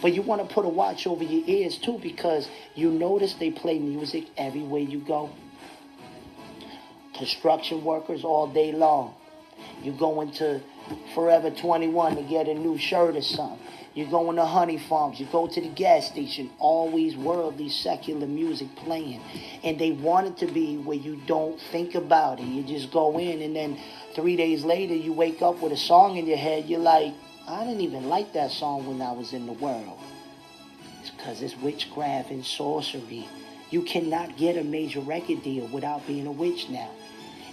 But you want to put a watch over your ears too, because you notice they play music everywhere you go. Construction workers all day long. You go into Forever 21 to get a new shirt or something. You go into Honey Farms. You go to the gas station. Always worldly, secular music playing. And they want it to be where you don't think about it. You just go in, and then 3 days later you wake up with a song in your head. You're like, I didn't even like that song when I was in the world. It's because it's witchcraft and sorcery. You cannot get a major record deal without being a witch now.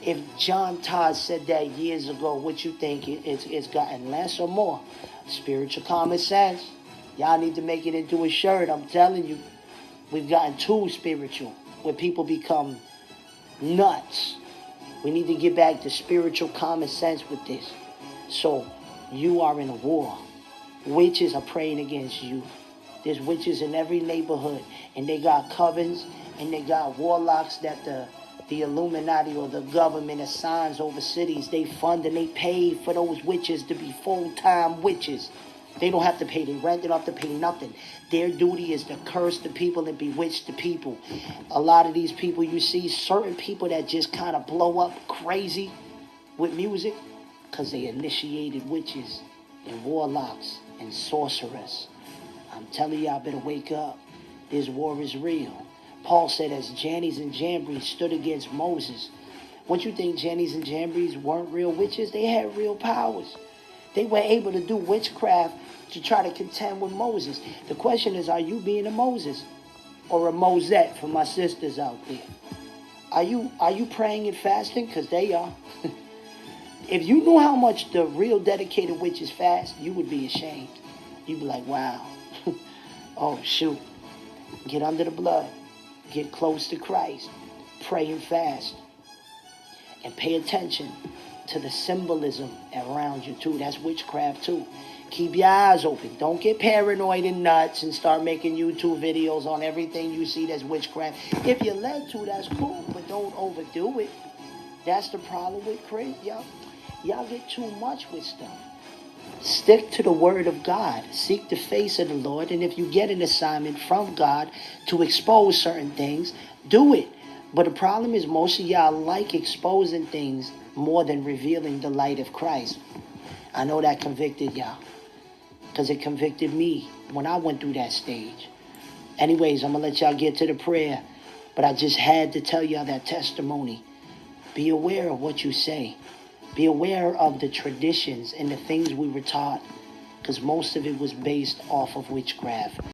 If John Todd said that years ago, what you think it's gotten less or more? Spiritual common sense. Y'all need to make it into a shirt. I'm telling you, we've gotten too spiritual, where people become nuts. We need to get back to spiritual common sense with this. So you are in a war. Witches are praying against you. There's witches in every neighborhood, and they got covens, and they got warlocks that the Illuminati or the government assigns over cities. They fund and they pay for those witches to be full-time witches. They don't have to pay their rent. They don't have to pay nothing. Their duty is to curse the people and bewitch the people. A lot of these people, you see certain people that just kind of blow up crazy with music because they initiated witches and warlocks and sorcerers. I'm telling you, I better wake up. This war is real. Paul said, as Jannes and Jambres stood against Moses. What you think, Jannes and Jambres weren't real witches? They had real powers. They were able to do witchcraft to try to contend with Moses. The question is, are you being a Moses or a Mosette for my sisters out there? Are you praying and fasting? Because they are. If you knew how much the real dedicated witches fast, you would be ashamed. You'd be like, wow. Oh, shoot. Get under the blood. Get close to Christ. Pray and fast. And pay attention to the symbolism around you too. That's witchcraft too. Keep your eyes open. Don't get paranoid and nuts and start making YouTube videos on everything you see that's witchcraft. If you're led to, that's cool, but don't overdo it. That's the problem with crazy. Y'all get too much with stuff. Stick to the word of God. Seek the face of the Lord. And if you get an assignment from God to expose certain things, do it. But the problem is most of y'all like exposing things more than revealing the light of Christ. I know that convicted y'all, because it convicted me when I went through that stage. Anyways, I'm going to let y'all get to the prayer. But I just had to tell y'all that testimony. Be aware of what you say. Be aware of the traditions and the things we were taught, because most of it was based off of witchcraft.